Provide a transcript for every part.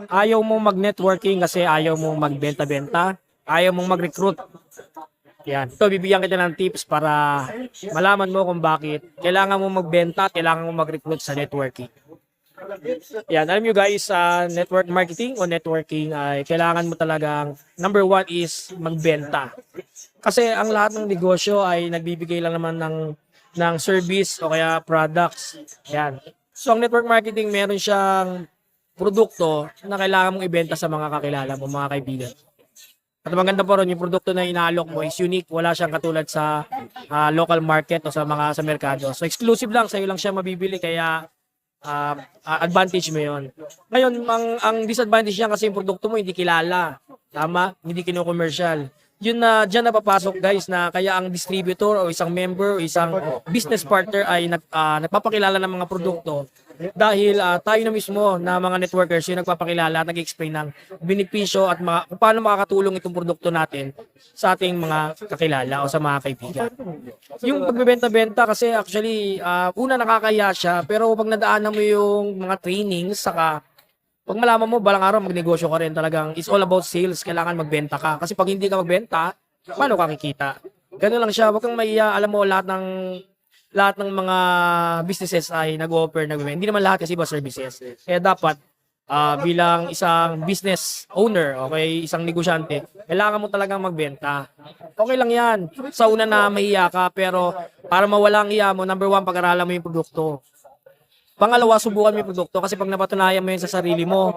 ayaw mong mag-networking kasi ayaw mong magbenta-benta, ayaw mong mag-recruit. Yan. Ito, bibigyan kita ng tips para malaman mo kung bakit kailangan mo magbenta, kailangan mo mag-recruit sa networking. Yan, alam nyo guys, sa network marketing o networking ay kailangan mo talagang number one is magbenta. Kasi ang lahat ng negosyo ay nagbibigay lang naman ng service o kaya products. Yan. So ang network marketing meron siyang produkto na kailangan mong ibenta sa mga kakilala mo, mga kaibigan. At maganda pa ron, yung produkto na inaalok mo is unique, wala siyang katulad sa local market o sa merkado. So exclusive lang, sa'yo lang siya mabibili kaya advantage mo yon. Ngayon, ang disadvantage niya kasi yung produkto mo hindi kilala. Tama? Hindi kino-commercial. Yun na diyan napapasok guys na kaya ang distributor o isang member o isang business partner ay nagpapakilala ng mga produkto dahil tayo na mismo na mga networkers yung nagpapakilala at nag-explain ng benepisyo at kung paano makakatulong itong produkto natin sa ating mga kakilala o sa mga kaibigan. Yung pagbebenta-benta kasi actually una nakakahiya siya pero pag nadaanan mo yung mga trainings saka pag malaman mo, balang araw magnegosyo ka rin talagang it's all about sales. Kailangan magbenta ka. Kasi pag hindi ka magbenta, paano ka kikita? Ganun lang siya. Wag kang maiya. Alam mo, lahat ng mga businesses ay nag-offer, nag-benta. Hindi naman lahat kasi iba services. Kaya dapat, bilang isang business owner, okay, isang negosyante, kailangan mo talagang magbenta. Okay lang yan. Sa una na mahiya ka, pero para mawala ang iya mo, number one, pag-aralan mo yung produkto. Pangalawa, subukan mo yung produkto kasi pag napatunayan mo yun sa sarili mo,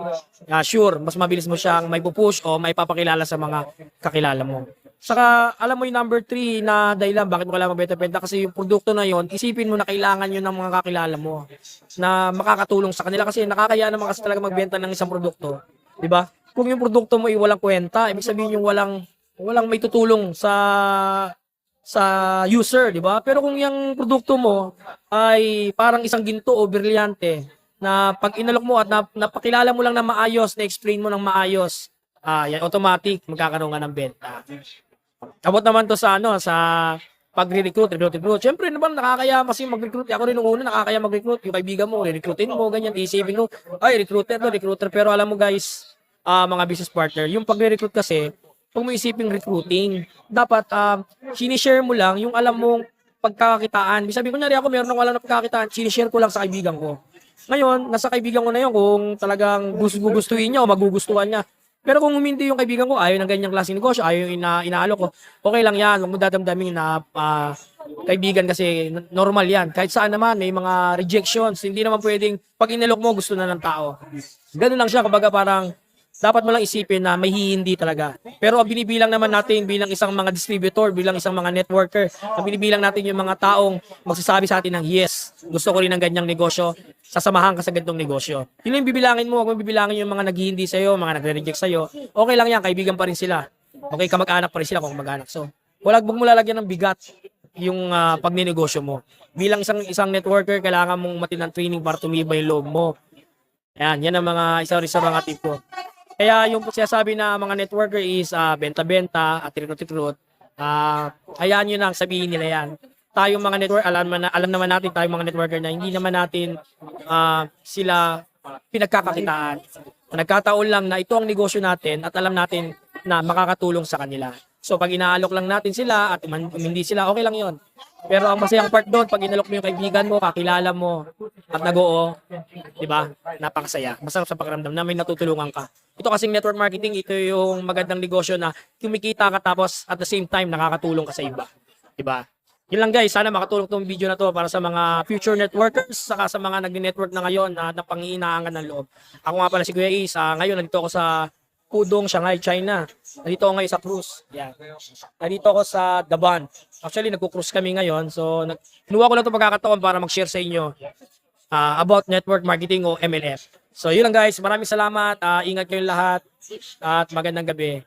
sure, mas mabilis mo siyang may pupush o may papakilala sa mga kakilala mo. Saka, alam mo yung number 3 na dahilan bakit mo kailangan magbenta-benta kasi yung produkto na yon, isipin mo na kailangan yun ng mga kakilala mo na makakatulong sa kanila kasi nakakaya naman kasi talaga magbenta ng isang produkto. Diba? Kung yung produkto mo ay walang kwenta, ibig sabihin yung walang may tutulong sa user, di ba? Pero kung yung produkto mo ay parang isang ginto o brilyante na pag inalok mo at napakilala mo lang na maayos, na-explain mo ng maayos, yan, automatic magkakaroon ka ng benta. Abot naman to sa pagre-recruit. Siyempre naman nakakaya kasi mag-recruit. Ako rin nung una nakakaya mag-recruit. Yung kaibigan mo, re-recruitin mo, ganyan, isipin mo, ay, recruiter. Pero alam mo guys, mga business partner, yung pagre-recruit kasi, kung mo isipin recruiting, dapat sinishare mo lang yung alam mong pagkakakitaan. Sabi ko, kunyari ako meron akong alam na pagkakakitaan, sinishare ko lang sa kaibigan ko. Ngayon, nasa kaibigan ko na yun kung talagang gustuhin niya o magugustuhan niya. Pero kung hindi yung kaibigan ko, ayaw ng ganyang klaseng negosyo, ayaw yung inaalok ko, okay lang yan. Huwag mo dadamdamin na kaibigan kasi normal yan. Kahit saan naman, may mga rejections. Hindi naman pwedeng, pag inalok mo, gusto na ng tao. Ganun lang siya, kumbaga parang, dapat mo lang isipin na may hindi talaga. Pero ang binibilang naman natin bilang isang mga distributor, bilang isang mga networker, ang binibilang natin yung mga taong magsasabi sa atin ng yes, gusto ko rin ng ganyang negosyo, sasamahan ka sa ganitong negosyo. Yun yung bibilangin mo, kung bibilangin yung mga naghihindi sa'yo, mga nagre-reject sa'yo, okay lang yan, kaibigan pa rin sila. Okay, kamag-anak pa rin sila kung mag-anak. So, wag mo lalagyan ng bigat yung pagninegosyo mo. Bilang isang networker, kailangan mong matinang training para tumibay yung loob mo. Yan ang isa rin sa mga tip ko. Kaya yung sinasabi na mga networker is benta-benta at recruit. Hayaan nyo nang sabihin nila yan. Tayong mga network, alam naman natin tayong mga networker na hindi naman natin sila pinagkakakitaan. Nagkataon lang na ito ang negosyo natin at alam natin na makakatulong sa kanila. So pag inaalok lang natin sila at hindi sila, okay lang yon. Pero ang masayang part doon, pag inalok mo yung kaibigan mo, kakilala mo, at nag-oo, di ba? Napakasaya. Masarap sa pakiramdam na may natutulungan ka. Ito kasing network marketing, ito yung magandang negosyo na kumikita ka tapos at the same time nakakatulong ka sa iba. Di ba? Yun lang guys, sana makatulong tong video na to para sa mga future networkers, saka sa mga nag-network na ngayon na napanghihinaan ng loob. Ako nga pala si Kuya Ace, ngayon nandito ako sa Pudong, Shanghai, China. Nandito ako ngayon sa cruise. Yan. Nandito ako sa Daban. Actually, nagko-cruise kami ngayon. So, kinuha ko lang itong pagkakataon para mag-share sa inyo about network marketing o MLF. So, yun lang guys. Maraming salamat. Ingat kayong lahat. At magandang gabi.